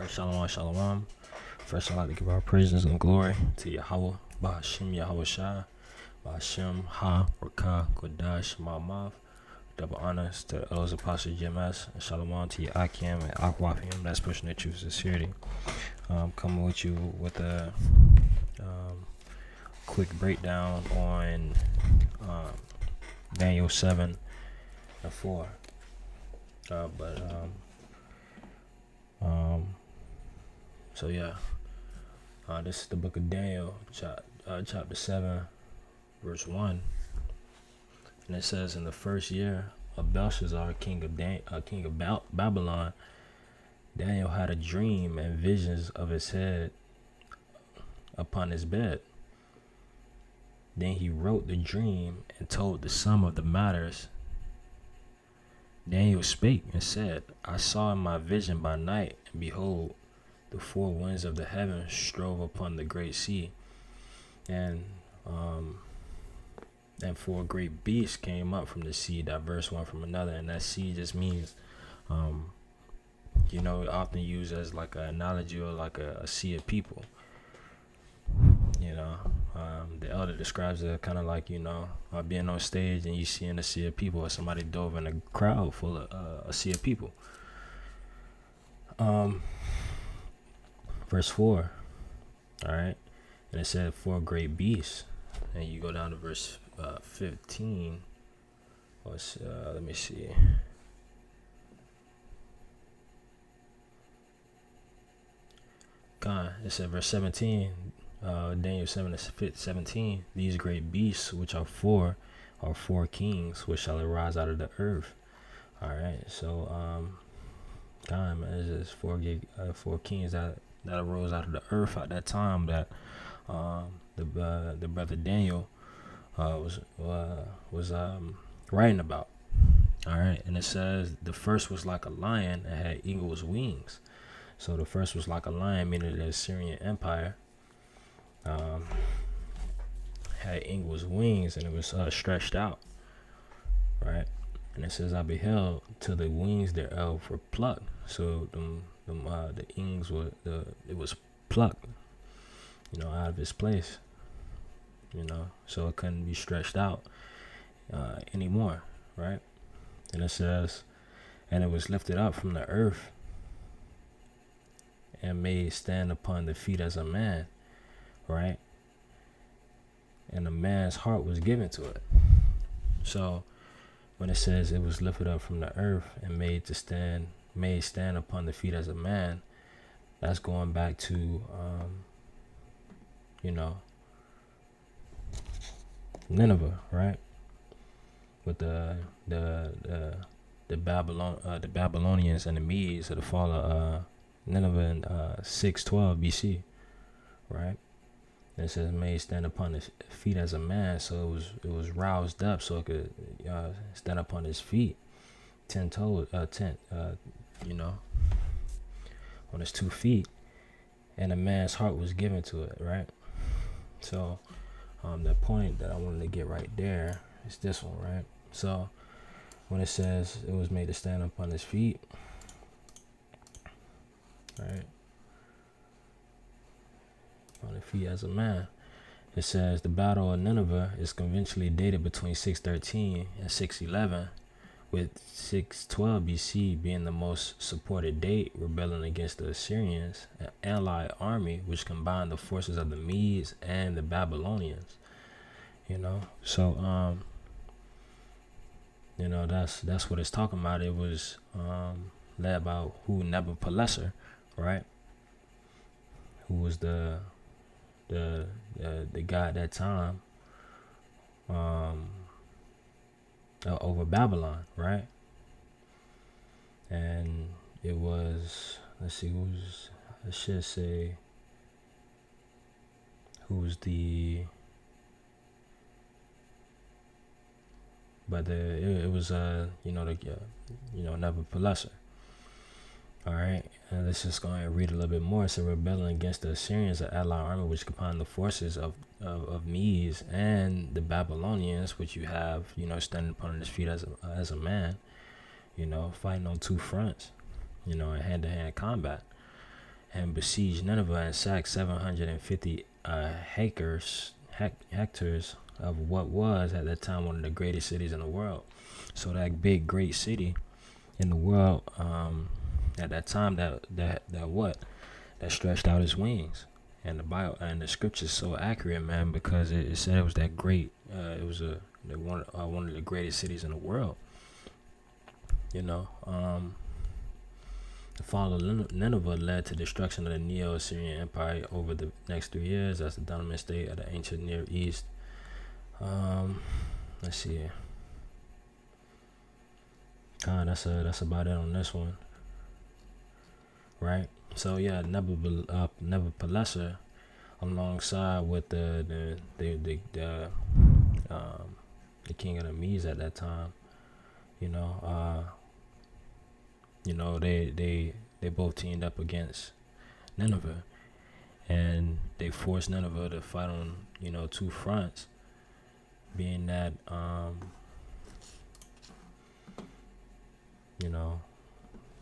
Shalom, shalom. First, I'd like to give our praises and glory to Yahweh, Bahashim Yahweh Shai, Bahashim Ha, Rakah, Kodash, Ma'amav. Double honors to Eloh's Apostle GMS, and shalom to Yakim and Akwafim, that's pushing the truth of sincerity. Coming with you with a quick breakdown on Daniel 7 and 4. So yeah, this is the book of Daniel, chapter 7, verse 1. And it says, in the first year of Belshazzar, king of Babylon, Daniel had a dream and visions of his head upon his bed. Then he wrote the dream and told the sum of the matters. Daniel spake and said, I saw in my vision by night, and behold, the four winds of the heaven strove upon the great sea, and four great beasts came up from the sea, diverse one from another. And that sea just means, often used as like an analogy or like a sea of people. The elder describes it kind of like, being on stage and you seeing a sea of people, or somebody dove in a crowd full of a sea of people. Verse 4, all right, and it said four great beasts, and you go down to verse 15. Let me see. It said verse 17, Daniel 7:17. These great beasts, which are four kings, which shall arise out of the earth. All right, so it's just four kings that arose out of the earth at that time that the brother Daniel was writing about. All right, and it says the first was like a lion and had eagle's wings. So the first was like a lion, meaning the Assyrian Empire had eagle's wings, and it was stretched out, right? And it says, I beheld till the wings thereof were plucked. So the wings it was plucked, out of its place, so it couldn't be stretched out anymore, right? And it says, and it was lifted up from the earth and made stand upon the feet as a man, right? And a man's heart was given to it. So when it says it was lifted up from the earth and made stand upon the feet as a man, that's going back to Nineveh, right? With the Babylonians and the Medes, at the fall of Nineveh in 612 BC, right? And it says made stand upon his feet as a man, so it was roused up so it could stand upon his feet, 10 toes, on his 2 feet, and a man's heart was given to it, right? So the point that I wanted to get right there is this one, right? So when it says it was made to stand upon his feet, right, on the feet as a man, it says the battle of Nineveh is conventionally dated between 613 and 611, with 612 BC being the most supported date, rebelling against the Assyrians, an allied army which combined the forces of the Medes and the Babylonians. So that's what it's talking about. It was led by Nebuchadnezzar, right? Who was the guy at that time over Babylon, right? And it was, let's see, who was the, but it was Nebuchadnezzar. All right, and let's just go ahead and read a little bit more. It's a rebellion against the Assyrians, an allied army which combined the forces of Medes and the Babylonians, which you have, standing upon his feet as a man, fighting on 2 fronts, in hand-to-hand combat. and besieged Nineveh and sacked 750 hectares of what was at that time one of the greatest cities in the world. So that big, great city in the world, at that time, that stretched out its wings. And the Bible and the scripture's so accurate, man, because it said it was that great. It was one of the greatest cities in the world. You know, the fall of Nineveh led to destruction of the Neo-Assyrian Empire over the next 3 years as the dominant state of the ancient Near East. Let's see. That's about it on this one, right? So yeah, Nebuchadnezzar, alongside with the king of the Medes at that time, they both teamed up against Nineveh, and they forced Nineveh to fight on two fronts, being that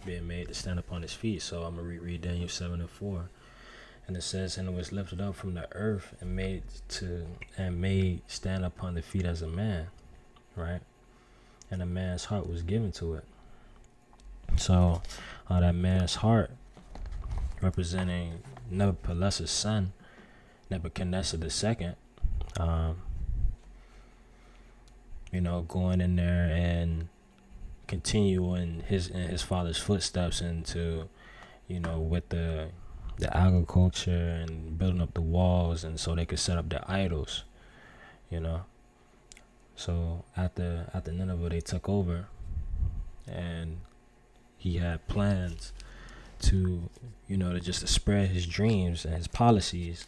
being made to stand upon his feet. So I'm gonna reread Daniel 7:4, and it says, "And it was lifted up from the earth and made stand upon the feet as a man," right? And a man's heart was given to it. So that man's heart, representing Nebuchadnezzar's son, Nebuchadnezzar II, going in there and continuing his father's footsteps into, with the agriculture and building up the walls, and so they could set up their idols, So after Nineveh, they took over, and he had plans to, to spread his dreams and his policies,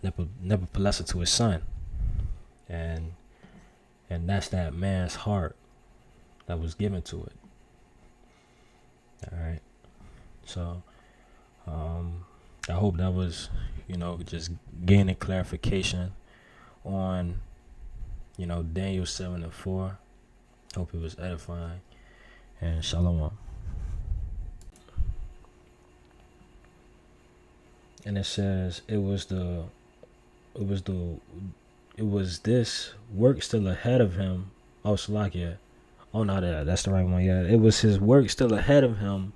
Nebuchadnezzar to his son, and that's that man's heart that was given to it. All right. So, I hope that was, just gaining clarification on, Daniel 7:4. Hope it was edifying, and shalom. And it says it was this work still ahead of him. Oh, Salakia. Oh, no, that's the right one. Yeah, it was his work still ahead of him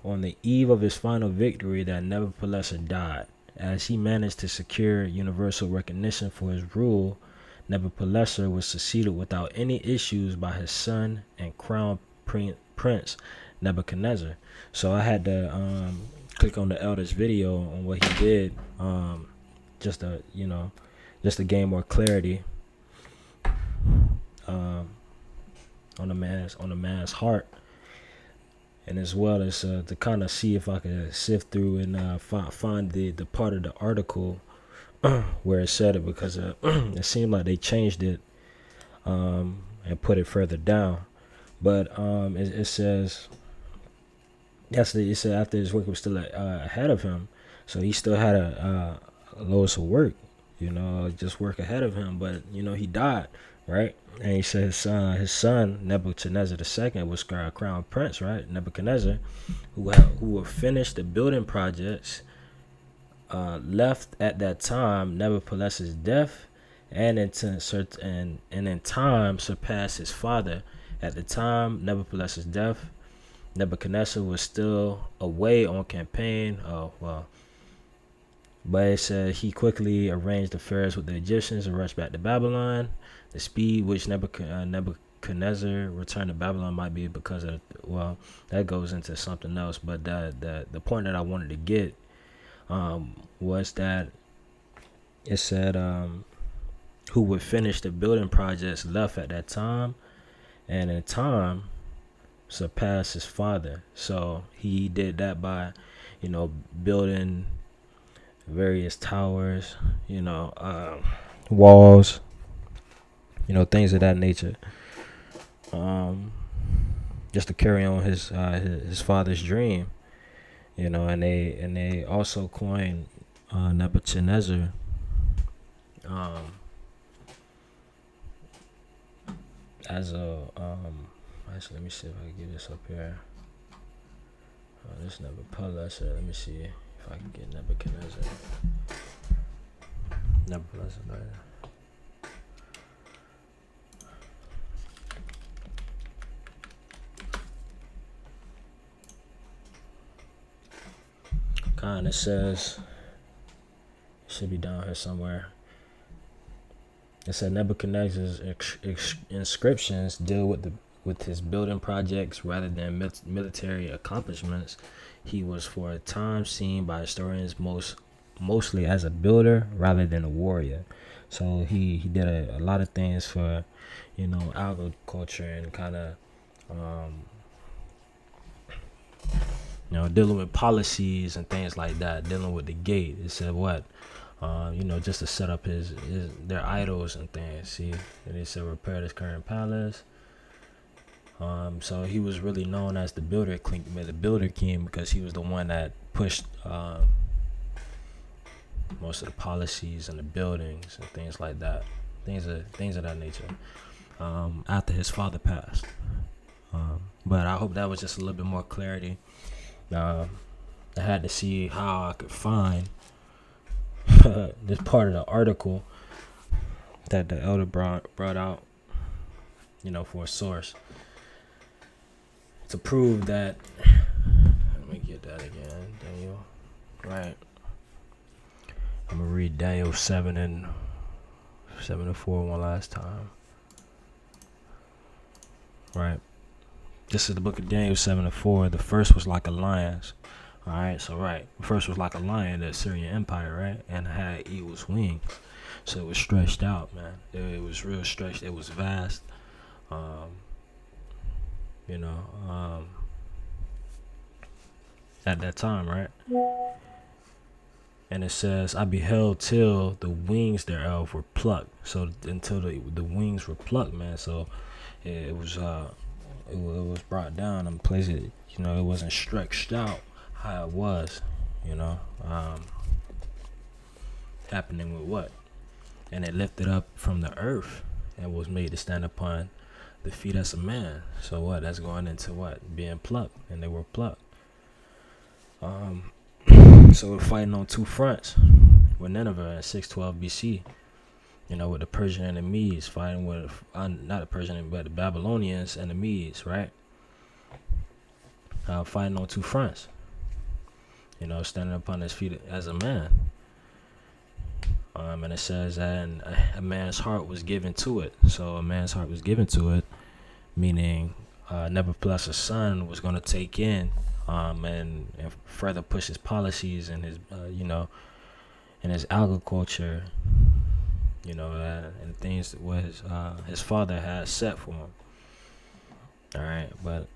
on the eve of his final victory that Nebuchadnezzar died. As he managed to secure universal recognition for his rule, Nebuchadnezzar was succeeded without any issues by his son and crown prince Nebuchadnezzar. So I had to click on the elder's video on what he did, just to gain more clarity on the man's heart, and as well as to kind of see if I could sift through and find the part of the article where it said it, because it seemed like they changed it and put it further down. But it says, it said after his work was still ahead of him, so he still had a loads of work, just work ahead of him. But he died, right? And he said his son Nebuchadnezzar II was crown prince, right? Nebuchadnezzar, who would finish the building projects left at that time. Nebuchadnezzar's death, and in time surpassed his father. At the time Nebuchadnezzar's death, Nebuchadnezzar was still away on campaign. But it said he quickly arranged affairs with the Egyptians and rushed back to Babylon. The speed which Nebuchadnezzar returned to Babylon might be because of, that goes into something else. But the point that I wanted to get was that it said who would finish the building projects left at that time, and in time surpassed his father. So he did that by, building various towers, walls, things of that nature, just to carry on his father's dream, and they also coined Nebuchadnezzar as a actually, let me see if I can get this up here. This Nebuchadnezzar. Let me see if I can get Nebuchadnezzar. Nebuchadnezzar, right? Kind of says, it should be down here somewhere. It said Nebuchadnezzar's inscriptions deal with his building projects rather than military accomplishments. He was for a time seen by historians mostly as a builder rather than a warrior. So he did a lot of things for, agriculture and kind of, dealing with policies and things like that, dealing with the gate. It said what? Just to set up their idols and things. See, and they said repair this current palace. So he was really known as the builder king because he was the one that pushed most of the policies and the buildings and things like that, things of that nature. After his father passed, but I hope that was just a little bit more clarity. I had to see how I could find this part of the article that the elder brought out, for a source to prove that. Let me get that again, Daniel. Right. I'm gonna read Daniel 7 and 4 one last time. Right. This is the book of Daniel 7 and 4. The first was like a lion's. Alright, so right. The first was like a lion, the Assyrian Empire, right? And had eagle's wings. So it was stretched out, man. It was real stretched. It was vast. At that time, right? And it says, I beheld till the wings thereof were plucked. So until the wings were plucked, man. So it was brought down and placed it, it wasn't stretched out how it was, happening with what? And it lifted up from the earth and was made to stand upon the feet as a man. So what? That's going into what? Being plucked. And they were plucked. So we're fighting on two fronts with Nineveh in 612 BC. With the Persian and the Medes fighting with, not the Persian, but the Babylonians and the Medes, right? Fighting on two fronts. Standing upon his feet as a man. And it says, and a man's heart was given to it. So a man's heart was given to it, meaning Nebuchadnezzar's son was going to take in and further push his policies and his, and his agriculture, and things that was his father had set for him. All right, but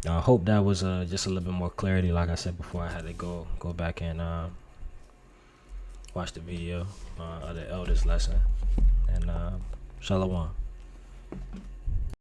I hope that was just a little bit more clarity. Like I said before, I had to go back and watch the video of the eldest lesson. And Shalom.